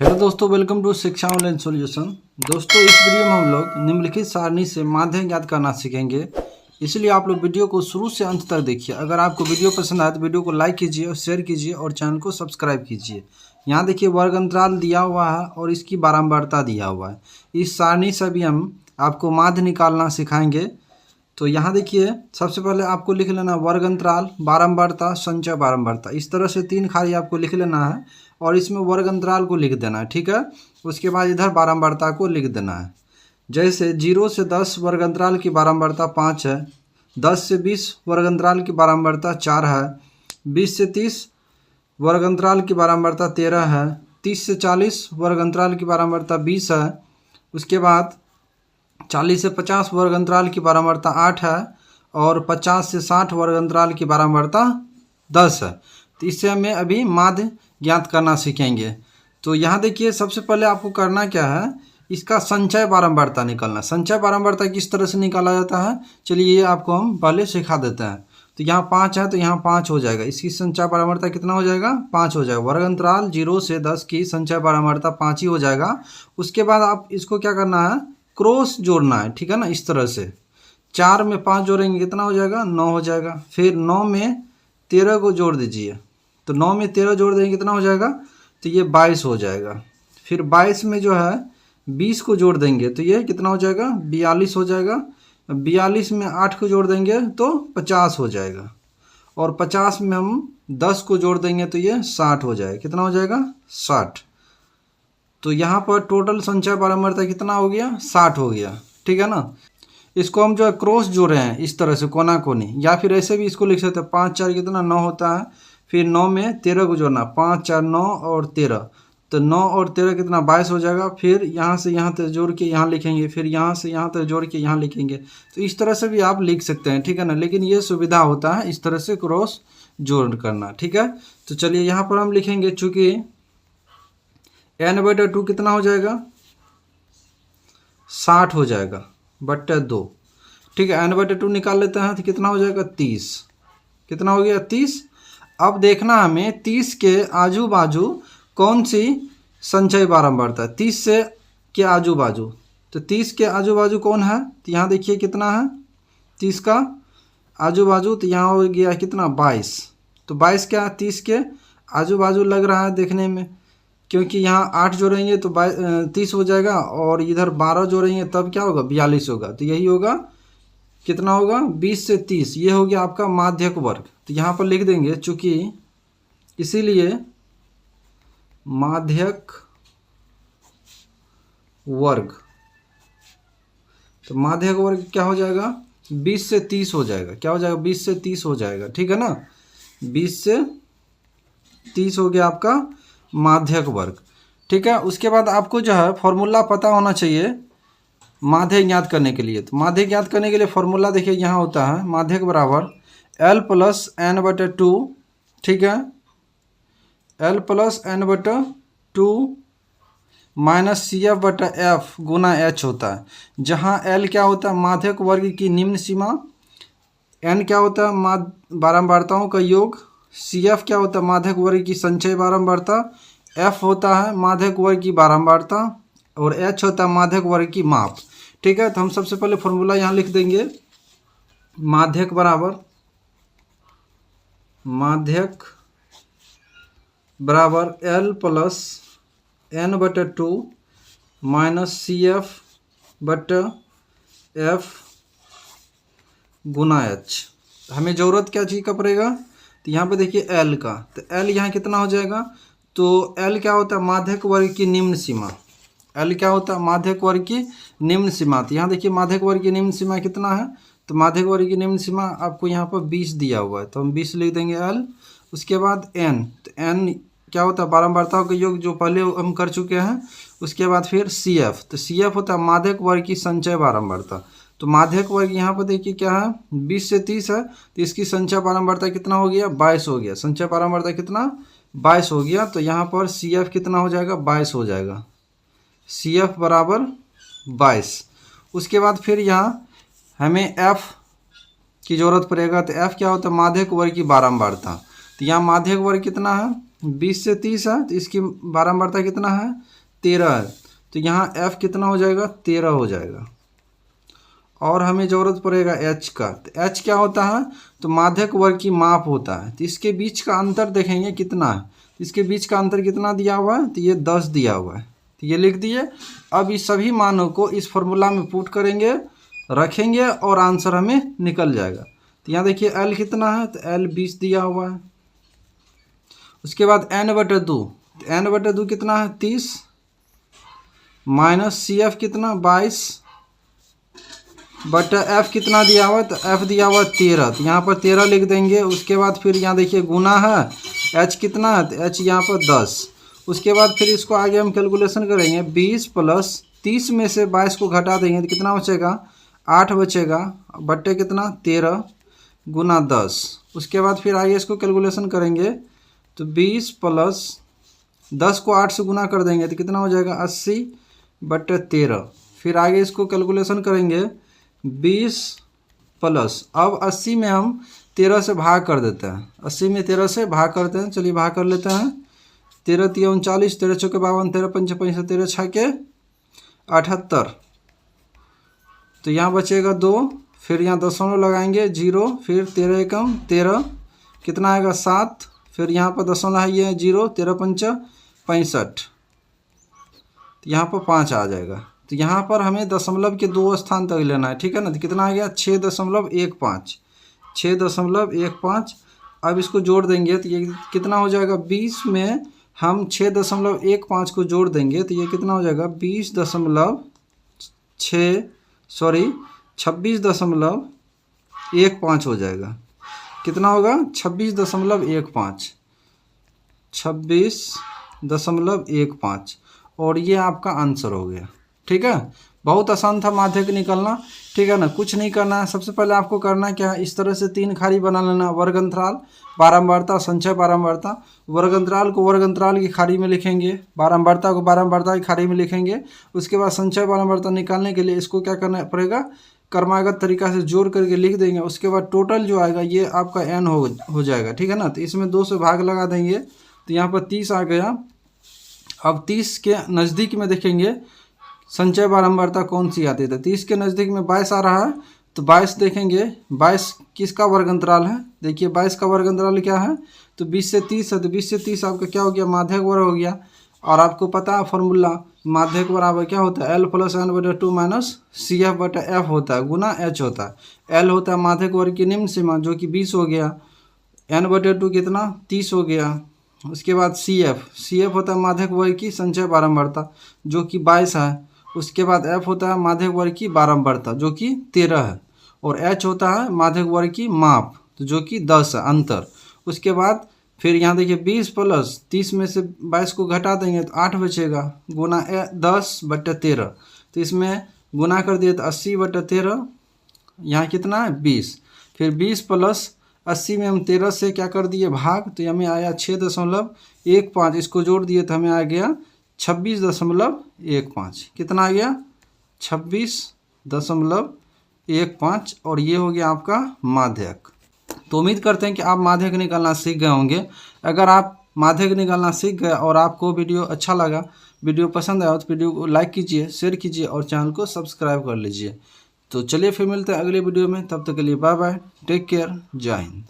Hello दोस्तों, welcome to शिक्षा online solution. दोस्तों, इस वीडियो में हम लोग निम्नलिखित सारणी से माध्य ज्ञात करना सीखेंगे, इसलिए आप लोग वीडियो को शुरू से अंत तक देखिए। अगर आपको वीडियो पसंद आए तो वीडियो को लाइक कीजिए और शेयर कीजिए और चैनल को सब्सक्राइब कीजिए। यहाँ देखिए वर्ग अंतराल दिया हुआ है और इसकी बारंबारता दिया हुआ है। इस सारणी से भी हम आपको माध्य निकालना सिखाएंगे। तो यहाँ देखिए सबसे पहले आपको लिख लेना वर्ग अंतराल, बारंबारता, संचय बारंबारता। इस तरह से तीन खाली आपको लिख लेना है और इसमें वर्ग अंतराल को लिख देना है, ठीक है। उसके बाद इधर बारंबारता को लिख देना है। जैसे 0 से 10 वर्ग अंतराल की बारंबारता 5 है, 10 से 20 वर्ग अंतराल की बारंबारता 4 है, 20 से 30 वर्ग अंतराल की बारंबारता 13 है, 30 से 40 वर्ग अंतराल की बारंबारता 20 है। उसके बाद 40 से 50 वर्ग अंतराल की बारंबारता 8 है और 50 से 60 वर्ग अंतराल की बारंबारता 10 है। तो इससे हमें अभी माध्य ज्ञात करना सीखेंगे। तो यहाँ देखिए सबसे पहले आपको करना क्या है, इसका संचय बारंबारता निकालना। संचय बारंबारता किस तरह से निकाला जाता है, चलिए ये आपको हम पहले सिखा देते हैं। तो यहाँ 5 है तो यहाँ 5 हो जाएगा। इसकी संचय बारंबारता कितना हो जाएगा, 5 हो जाएगा। वर्ग अंतराल 0 से 10 की संचय बारंबारता 5 ही हो जाएगा। उसके बाद आप इसको क्या करना है, क्रॉस जोड़ना है, ठीक है ना। इस तरह से 4 में 5 जोड़ेंगे कितना हो जाएगा, 9 हो जाएगा। फिर 9 में 13 को जोड़ दीजिए, तो 9 में 13 जोड़ देंगे कितना हो जाएगा, तो ये 22 हो जाएगा। फिर 22 में जो है 20 को जोड़ देंगे तो ये कितना हो जाएगा, 42 हो जाएगा। 42 में 8 को जोड़ देंगे तो 50 हो जाएगा। और 50 में हम 10 को जोड़ देंगे तो ये 60 हो जाएगा। कितना हो जाएगा, 60। तो यहाँ पर टोटल संचय बारंबारता कितना हो गया, 60 हो गया, ठीक है ना। इसको हम जो है क्रॉस जोड़ रहे हैं इस तरह से कोना कोनी, या फिर ऐसे भी इसको लिख सकते हैं। 5 4 कितना 9 होता है। फिर 9 में 13 को जोड़ना, 5 4 9 और 13, तो 9 और 13 कितना 22 हो जाएगा। फिर यहाँ से यहाँ तक जोड़ के यहाँ लिखेंगे, फिर यहाँ से यहाँ तक जोड़ के यहाँ लिखेंगे। तो इस तरह से भी आप लिख सकते हैं, ठीक है ना। लेकिन ये सुविधा होता है इस तरह से क्रॉस जोड़ करना, ठीक है। तो चलिए यहाँ पर हम लिखेंगे, चूँकि n/2 कितना हो जाएगा, 60 हो जाएगा बट्टे 2, ठीक है। n/2 निकाल लेते हैं तो कितना हो जाएगा, 30। कितना हो गया, 30। अब देखना हमें 30 के आजू बाजू कौन सी संचय बारंबारता है। 30 से के आजू बाजू, तो 30 के आजू बाजू कौन है, तो यहाँ देखिए कितना है 30 का आजू बाजू, तो यहाँ हो गया कितना 22। तो 22 क्या 30 के आजू बाजू लग रहा है देखने में, क्योंकि यहाँ 8 जोड़ेंगे तो 30 हो जाएगा और इधर 12 जोड़ेंगे तब क्या होगा, 42 होगा। तो यही होगा, कितना होगा, 20 से 30। ये हो गया आपका माध्यक वर्ग। तो यहाँ पर लिख देंगे, चूँकि इसीलिए माध्यक वर्ग, तो माध्यक वर्ग क्या हो जाएगा, 20 से 30 हो जाएगा। क्या हो जाएगा, 20 से 30 हो जाएगा, ठीक है ना। 20 से 30 हो गया आपका माध्यक वर्ग, ठीक है। उसके बाद आपको जो है फॉर्मूला पता होना चाहिए माध्य ज्ञात करने के लिए। तो माध्य ज्ञात करने के लिए फॉर्मूला देखिए यहाँ होता है, माध्यक बराबर L + n/2, ठीक है। L + n/2 माइनस CF/F गुना H होता है, जहाँ L क्या होता है, माध्यक वर्ग की निम्न सीमा, N क्या होता है, बारंबारताओं का योग, CF क्या होता है, माध्यक वर्ग की संचय बारंबारता, F होता है माध्यक वर्ग की बारंबारता और H होता है माध्यक वर्ग की माप, ठीक है। तो हम सबसे पहले फॉर्मूला यहाँ लिख देंगे, माध्यक बराबर L + n/2 माइनस CF/F गुना H। हमें ज़रूरत क्या चीज़ का पड़ेगा, तो यहाँ पे देखिए L का, तो L यहाँ कितना हो जाएगा, तो L क्या होता है, माध्यक वर्ग की निम्न सीमा। L क्या होता है, माध्यक वर्ग की निम्न सीमा। तो यहाँ देखिए माध्यक वर्ग की निम्न सीमा कितना है, तो माध्यक वर्ग की निम्न सीमा आपको यहाँ पर 20 दिया हुआ है, तो हम 20 लिख देंगे L। उसके बाद N, तो N क्या होता है, बारंबारताओं का योग, जो पहले हम कर चुके हैं। उसके बाद फिर CF, तो CF होता है माध्यक वर्ग की संचय बारंबारता। तो माध्यक वर्ग यहाँ पर देखिए क्या है, 20 से 30 है, तो इसकी संचय बारंबारता कितना हो गया, 22 हो गया। संचय बारंबारता कितना, 22 हो गया। तो यहाँ पर CF कितना हो जाएगा, 22 हो जाएगा। CF बराबर 22। उसके बाद फिर यहाँ हमें F की ज़रूरत पड़ेगा, तो F क्या होता है, माध्यक वर्ग की बारंबारता। तो यहाँ माध्यक वर्ग कितना है, 20 से 30 है तो इसकी बारंबारता कितना है 13 है, तो यहाँ f कितना हो जाएगा 13 हो जाएगा। और हमें ज़रूरत पड़ेगा h का, तो h क्या होता है तो माध्यक वर्ग की माप होता है, तो इसके बीच का अंतर देखेंगे कितना है, इसके बीच का अंतर कितना दिया हुआ है तो ये 10 दिया हुआ है, तो ये लिख दिए। अब इस सभी मानों को इस फॉर्मूला में पुट करेंगे, रखेंगे और आंसर हमें निकल जाएगा। तो यहाँ देखिए L कितना है तो L 20 दिया हुआ है। उसके बाद n/2, तो n/2 कितना है 30 माइनस CF कितना 22 बटा f कितना दिया हुआ है तो f दिया हुआ 13, तो यहाँ पर 13 लिख देंगे। उसके बाद फिर यहाँ देखिए गुना है, h कितना है तो h यहाँ पर 10। उसके बाद फिर इसको आगे हम कैलकुलेशन करेंगे, 20 प्लस 30 में से 22 को घटा देंगे तो कितना बचेगा 8 बचेगा, बट्टे कितना 13 गुना 10। उसके बाद फिर आगे इसको कैलकुलेशन करेंगे तो 20 प्लस 10 को 8 से गुना कर देंगे तो कितना हो जाएगा 80 बट्टे 13। फिर आगे इसको कैलकुलेशन करेंगे 20 प्लस, अब 80 में हम 13 से भाग कर देते हैं, 80 में 13 से भाग करते हैं, चलिए भाग कर लेते हैं। 13 × 39, 13 × 4 = 52, 13 × 5 = 65, 13 × 6 = 78, तो यहाँ बचेगा 2। फिर यहाँ दशमलव लगाएंगे 0, फिर 13 एकम 13 कितना आएगा 7, फिर यहाँ पर दशमलव है ये 0, 13 × 5 = 65, तो यहाँ पर 5 आ जाएगा। तो यहाँ पर हमें दशमलव के 2 स्थान तक लेना है, ठीक है ना। तो कितना आ गया 6.15, 6.15। अब इसको जोड़ देंगे तो ये कितना हो जाएगा 20 में हम 6.15 को जोड़ देंगे तो ये कितना हो जाएगा 26.15 हो जाएगा। कितना होगा 26.15, और ये आपका आंसर हो गया, ठीक है। बहुत आसान था माध्यक निकालना, ठीक है ना। कुछ नहीं करना है, सबसे पहले आपको करना क्या है, इस तरह से 3 खाड़ी बना लेना, वर्ग अंतराल, बारंबारता, संचय बारंबारता। वर्ग अंतराल को वर्ग अंतराल की खाड़ी में लिखेंगे, बारंबारता को बारंबारता की खाड़ी में लिखेंगे। उसके बाद संचय बारंबारता निकालने के लिए इसको क्या करना पड़ेगा, क्रमागत तरीका से जोड़ करके लिख देंगे। उसके बाद टोटल जो आएगा ये आपका n हो जाएगा, ठीक है ना। तो इसमें 2 से भाग लगा देंगे तो यहाँ पर 30 आ गया। अब 30 के नज़दीक में देखेंगे संचय बारंबारता कौन सी आती है, तो 30 के नज़दीक में 22 आ रहा है, तो 22 देखेंगे। 22 किसका वर्ग अंतराल है, देखिए 22 का वर्ग अंतराल क्या है तो 20 से 30 है, तो 20 से 30 आपका क्या हो गया माध्यक वर्ग हो गया। और आपको पता है फॉर्मूला, माध्यक बराबर क्या होता है L + n/2 - CF/F होता है, गुना H होता है। L होता है माध्यक वर्ग की निम्न सीमा जो कि 20 हो गया, n/2 कितना 30 हो गया। उसके बाद CF होता है माध्यक वर्ग की संचय बारंबारता जो कि 22 है। उसके बाद F होता है माध्यक वर्ग की बारंबारता जो कि 13 है, और H होता है माध्यक वर्ग की माप तो जो कि 10 है, अंतर। उसके बाद फिर यहाँ देखिए 20 प्लस 30 में से 22 को घटा देंगे तो 8 बचेगा, गुना 10/13, तो इसमें गुना कर दिए तो 80/13, यहाँ कितना है 20। फिर 20 प्लस 80 में हम 13 से क्या कर दिए भाग, तो हमें आया 6.15, इसको जोड़ दिए तो हमें आ गया 26.15। कितना आ गया 26.15, और ये हो गया आपका माध्यक। तो उम्मीद करते हैं कि आप माध्यक निकालना सीख गए होंगे। अगर आप माध्यक निकालना सीख गए और आपको वीडियो अच्छा लगा, वीडियो पसंद आया तो वीडियो को लाइक कीजिए, शेयर कीजिए और चैनल को सब्सक्राइब कर लीजिए। तो चलिए फिर मिलते हैं अगले वीडियो में, तब तक के लिए बाय बाय, टेक केयर, जय हिंद।